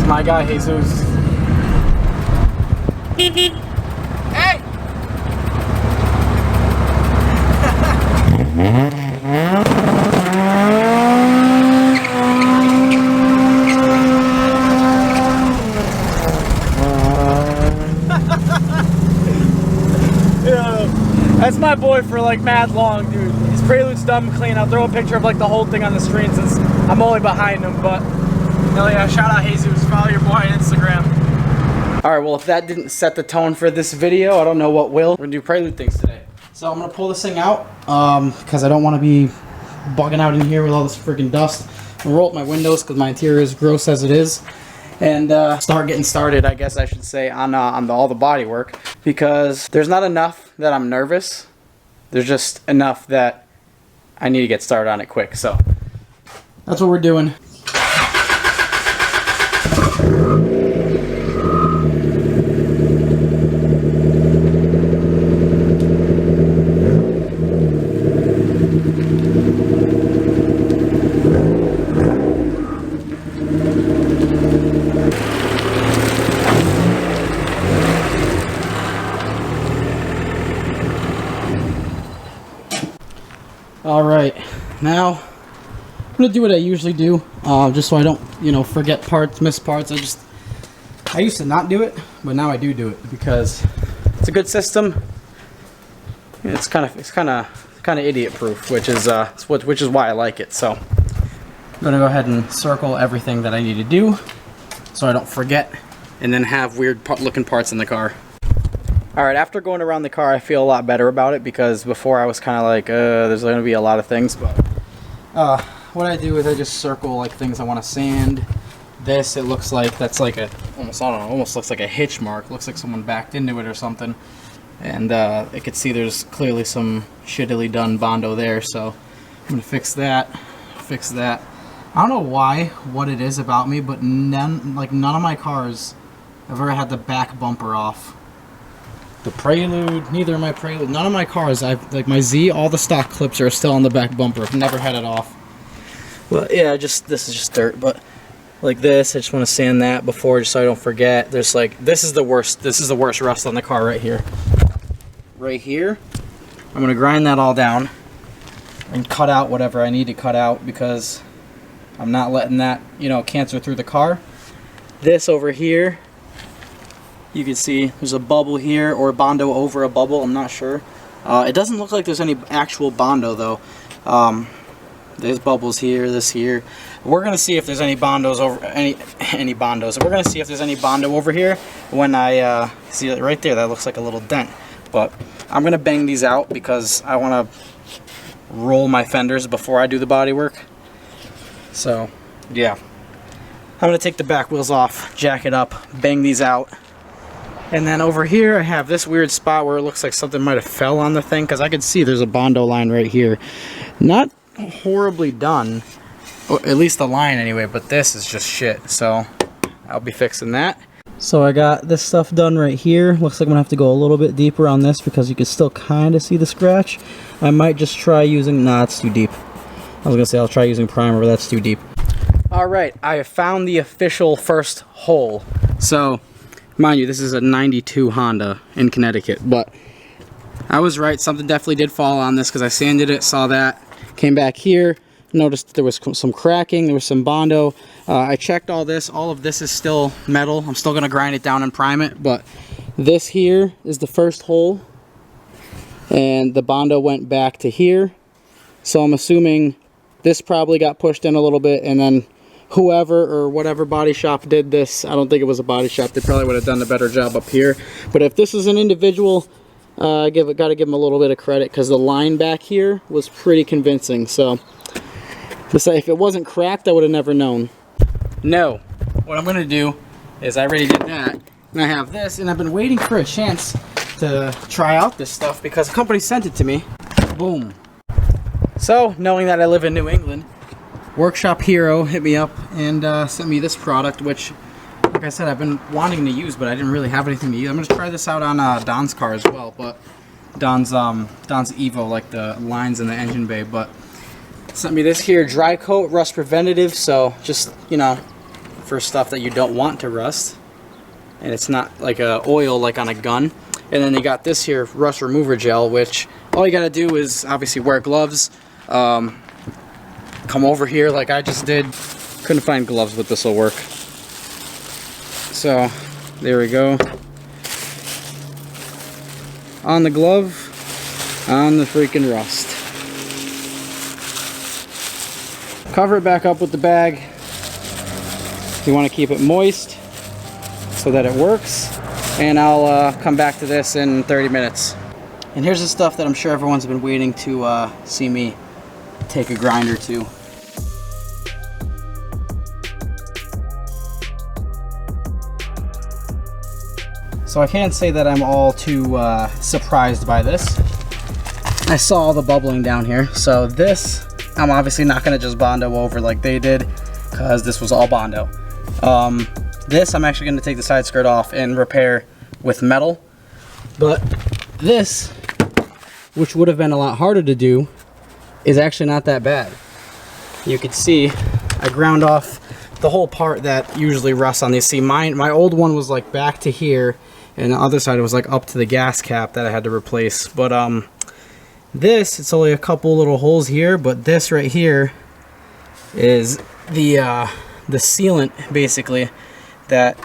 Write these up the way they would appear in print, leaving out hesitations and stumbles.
My guy Jesus. Hey! That's my boy for like mad long, dude. His Prelude's dumb clean. I'll throw a picture of like the whole thing on the screen since I'm only behind him, but hell yeah, shout out Jesus. Follow your boy on Instagram. Alright, well if that didn't set the tone for this video, I don't know what will. We're gonna do Prelude things today. So I'm gonna pull this thing out, because I don't want to be bugging out in here with all this freaking dust. I'm gonna roll up my windows because my interior is gross as it is. And start getting started, I guess I should say, on all the body work, because there's not enough that I'm nervous. There's just enough that I need to get started on it quick. So that's what we're doing. Alright, now I'm going to do what I usually do, just so I don't, you know, forget parts, miss parts. I used to not do it, but now I do it because it's a good system. It's kind of idiot proof, which is why I like it. So I'm going to go ahead and circle everything that I need to do so I don't forget and then have weird looking parts in the car. Alright, after going around the car, I feel a lot better about it, because before I was kind of like, there's going to be a lot of things, but what I do is I just circle like things I want to sand. This, it looks like that's like almost looks like a hitch mark. Looks like someone backed into it or something. And I could see there's clearly some shittily done Bondo there, so I'm going to fix that. I don't know what it is about me, but none of my cars have ever had the back bumper off. The Prelude, neither of my Prelude, none of my cars, like my Z, all the stock clips are still on the back bumper. I've never had it off. Well, yeah, this is just dirt, but like this, I just want to sand that before, just so I don't forget. There's like, this is the worst rust on the car right here. Right here, I'm going to grind that all down and cut out whatever I need to cut out, because I'm not letting that, you know, cancer through the car. This over here, you can see there's a bubble here, or Bondo over a bubble, I'm not sure. It doesn't look like there's any actual Bondo though. There's bubbles here, this here. We're gonna see if there's any Bondos over any Bondos. We're gonna see if there's any Bondo over here. When I see it right there, that looks like a little dent. But I'm gonna bang these out because I want to roll my fenders before I do the body work. So yeah, I'm gonna take the back wheels off, jack it up, bang these out. And then over here I have this weird spot where it looks like something might have fell on the thing, because I could see there's a Bondo line right here. Not horribly done, or at least the line anyway, but this is just shit, so I'll be fixing that. So I got this stuff done right here. Looks like I'm gonna have to go a little bit deeper on this because you can still kind of see the scratch. I might just try using, nah, it's too deep. I was gonna say I'll try using primer, but that's too deep. Alright, I have found the official first hole. So mind you, this is a 92 Honda in Connecticut, but I was right. Something definitely did fall on this because I sanded it, saw that, came back here, noticed that there was some cracking, there was some Bondo. I checked all this. All of this is still metal. I'm still going to grind it down and prime it, but this here is the first hole, and the Bondo went back to here. So I'm assuming this probably got pushed in a little bit, and then whoever or whatever body shop did this, I don't think it was a body shop, they probably would have done a better job up here. But if this is an individual, I gotta give them a little bit of credit, because the line back here was pretty convincing. So if it wasn't cracked, I would have never known. No, what I'm gonna do is I already did that, and I have this, and I've been waiting for a chance to try out this stuff because a company sent it to me. Boom. So knowing that I live in New England, Workshop Hero hit me up and sent me this product, which, like I said, I've been wanting to use, but I didn't really have anything to use. I'm going to try this out on Don's car as well, but Don's Evo, like the lines in the engine bay. But sent me this here, dry coat, rust preventative, so just, you know, for stuff that you don't want to rust, and it's not like a oil like on a gun. And then they got this here, rust remover gel, which all you gotta do is obviously wear gloves, come over here like I just did. Couldn't find gloves, but this will work. So there we go. On the glove, on the freaking rust. Cover it back up with the bag. You want to keep it moist so that it works. And I'll come back to this in 30 minutes. And here's the stuff that I'm sure everyone's been waiting to see me take a grinder to. So I can't say that I'm all too surprised by this. I saw all the bubbling down here. So this, I'm obviously not gonna just Bondo over like they did, because this was all Bondo. This I'm actually gonna take the side skirt off and repair with metal. But this, which would have been a lot harder to do, is actually not that bad. You can see I ground off the whole part that usually rusts on these. See, my old one was like back to here, and the other side was like up to the gas cap that I had to replace. But this, it's only a couple little holes here, but this right here is the sealant basically that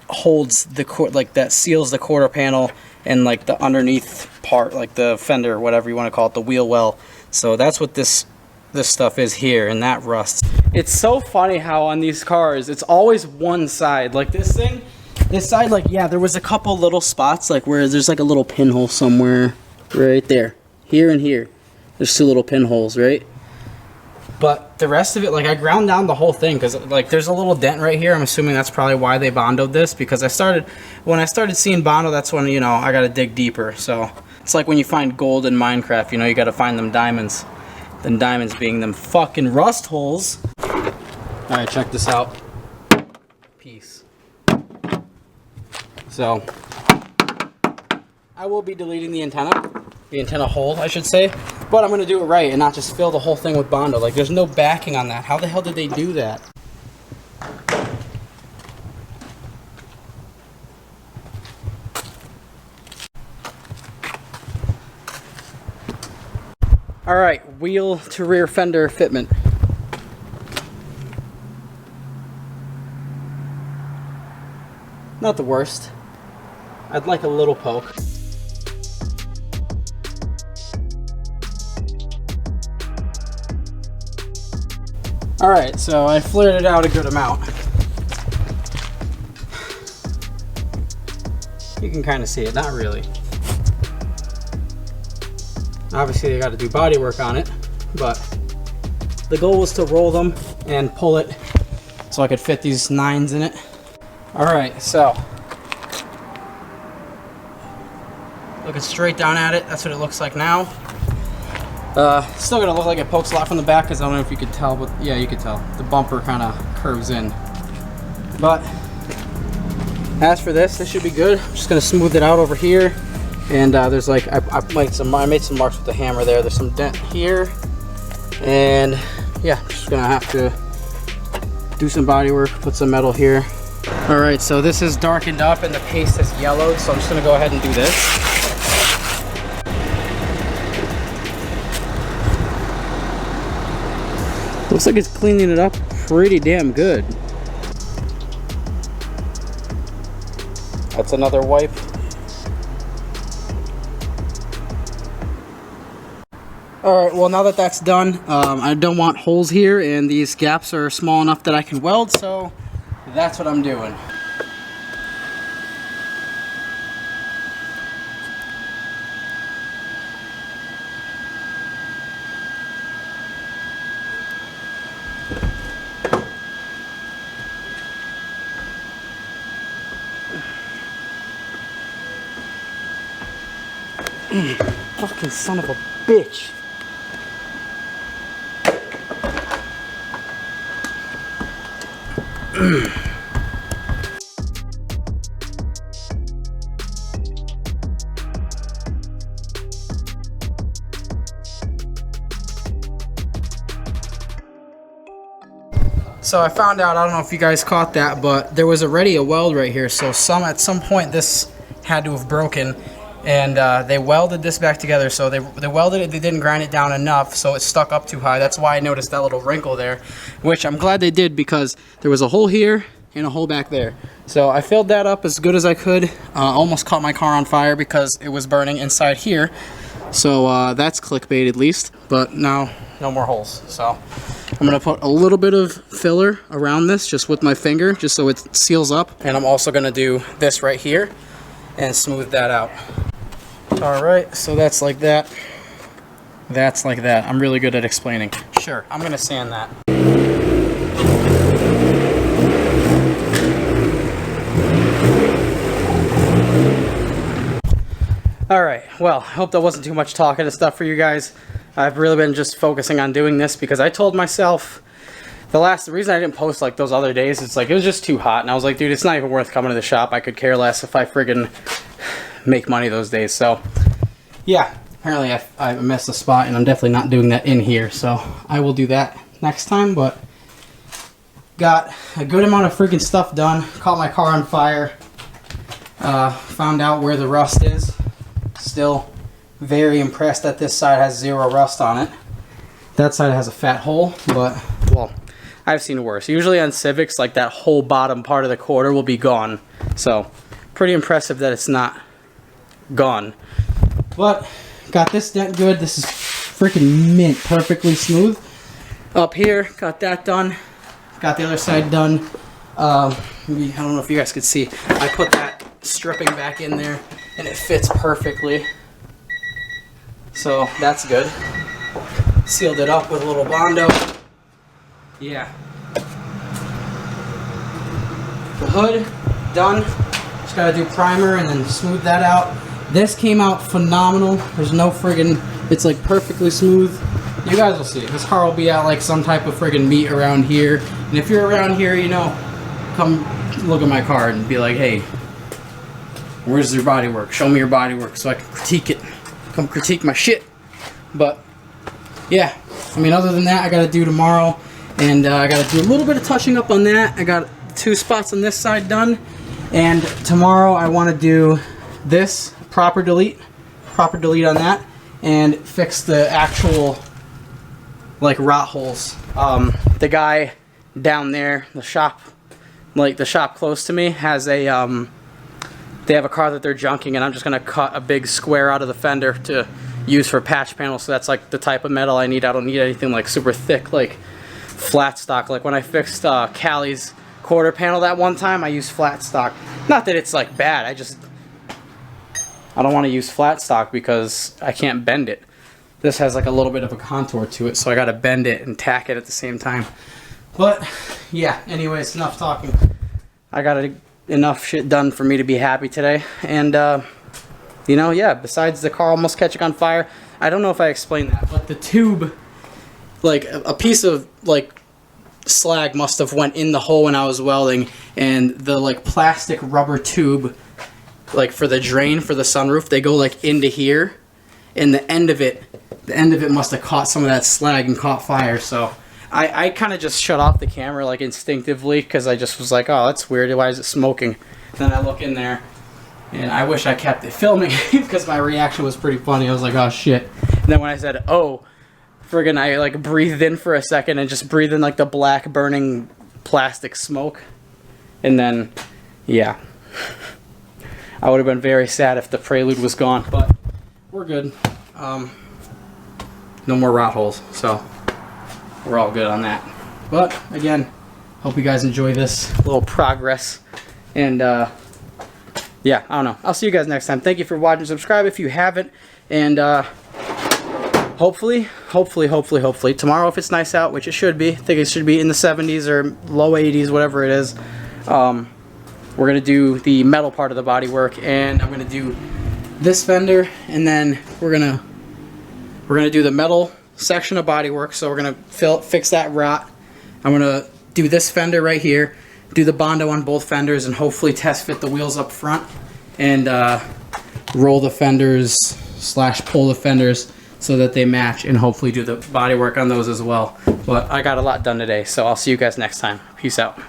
holds the like that seals the quarter panel and like the underneath part, like the fender or whatever you want to call it, the wheel well. So that's what this stuff is here, and that rusts. It's so funny how on these cars it's always one side. Like this thing, this side, like, yeah, there was a couple little spots like where there's like a little pinhole somewhere right there, here and here. There's two little pinholes, right? But the rest of it, like, I ground down the whole thing because like there's a little dent right here. I'm assuming that's probably why they Bondoed this, because when I started seeing Bondo, that's when, you know, I got to dig deeper. So it's like when you find gold in Minecraft, you know, you got to find them diamonds. Then diamonds being them fucking rust holes. All right, check this out. Peace. So I will be deleting the antenna hole, I should say. But I'm going to do it right and not just fill the whole thing with Bondo. Like, there's no backing on that. How the hell did they do that? Alright, wheel to rear fender fitment. Not the worst. I'd like a little poke. Alright, so I flared it out a good amount. You can kind of see it, not really. Obviously they got to do body work on it, but the goal was to roll them and pull it so I could fit these 9s in it. Alright, so looking straight down at it, that's what it looks like now. Still gonna look like it pokes a lot from the back because I don't know if you could tell, but yeah, you could tell. The bumper kind of curves in. But as for this should be good. I'm just gonna smooth it out over here. And there's like, I made some marks with the hammer there. There's some dent here. And yeah, I'm just gonna have to do some body work, put some metal here. All right, so this is darkened up and the paste has yellowed, so I'm just gonna go ahead and do this. Looks like it's cleaning it up pretty damn good. That's another wipe. Alright, well now that that's done, I don't want holes here, and these gaps are small enough that I can weld, so that's what I'm doing. Fucking son of a bitch. So I found out, I don't know if you guys caught that, but there was already a weld right here. So at some point this had to have broken, and they welded this back together. So they welded it, they didn't grind it down enough, so it stuck up too high. That's why I noticed that little wrinkle there, which I'm glad they did, because there was a hole here and a hole back there. So I filled that up as good as I could. Almost caught my car on fire because it was burning inside here. So that's clickbait at least, but now no more holes. So I'm gonna put a little bit of filler around this just with my finger, just so it seals up. And I'm also gonna do this right here and smooth that out. All right, so that's like that. That's like that. I'm really good at explaining. Sure, I'm gonna sand that. All right, well, I hope that wasn't too much talking and stuff for you guys. I've really been just focusing on doing this because I told myself the reason I didn't post like those other days, it's like it was just too hot, and I was like, dude, it's not even worth coming to the shop. I could care less if I friggin' make money those days. So yeah, apparently I missed a spot, and I'm definitely not doing that in here, so I will do that next time. But got a good amount of freaking stuff done. Caught my car on fire. Found out where the rust is. Still very impressed that this side has 0 rust on it. That side has a fat hole, but, well, I've seen worse. Usually on Civics, like that whole bottom part of the quarter will be gone. So, pretty impressive that it's not gone. But, got this dent good. This is freaking mint, perfectly smooth. Up here, got that done. Got the other side done. I don't know if you guys could see. I put that stripping back in there, and it fits perfectly. So that's good. Sealed it up with a little Bondo. Yeah. The hood, done. Just gotta do primer and then smooth that out. This came out phenomenal. There's no friggin', it's like perfectly smooth. You guys will see it. This car will be at like some type of friggin' meet around here. And if you're around here, you know, come look at my car and be like, hey, where's your body work? Show me your body work so I can critique it. Come critique my shit. But yeah, I mean, other than that, I gotta do tomorrow, and I gotta do a little bit of touching up on that. I got 2 spots on this side done, and tomorrow I want to do this proper delete on that, and fix the actual like rot holes. The guy down there, the shop close to me has a they have a car that they're junking, and I'm just gonna cut a big square out of the fender to use for patch panels. So that's like the type of metal I need. I don't need anything like super thick, like flat stock. Like when I fixed Callie's quarter panel that one time, I used flat stock. Not that it's like bad, I don't want to use flat stock because I can't bend it. This has like a little bit of a contour to it, so I gotta bend it and tack it at the same time. But yeah, anyways, enough talking. I got enough shit done for me to be happy today. And you know, yeah, besides the car almost catching on fire, I don't know if I explained that, but the tube, like a piece of like slag must have went in the hole when I was welding, and the like plastic rubber tube, like for the drain for the sunroof, they go like into here, and the end of it must have caught some of that slag and caught fire. So I kind of just shut off the camera like instinctively, because I just was like, oh, that's weird, why is it smoking? And then I look in there, and I wish I kept it filming because my reaction was pretty funny. I was like, oh shit. And then when I said, oh, friggin', I like breathed in for a second and just breathed in like the black burning plastic smoke. And then, yeah. I would have been very sad if the Prelude was gone, but we're good. No more rot holes, so we're all good on that. But again, hope you guys enjoy this little progress. And yeah, I don't know. I'll see you guys next time. Thank you for watching. Subscribe if you haven't. And hopefully, tomorrow, if it's nice out, which it should be, I think it should be in the 70s or low 80s, whatever it is, we're going to do the metal part of the body work. And I'm going to do this fender, and then we're going to do the metal section of body work. So we're going to fix that rot. I'm going to do this fender right here, do the Bondo on both fenders, and hopefully test fit the wheels up front, and roll the fenders / pull the fenders so that they match, and hopefully do the body work on those as well. But I got a lot done today, so I'll see you guys next time. Peace out.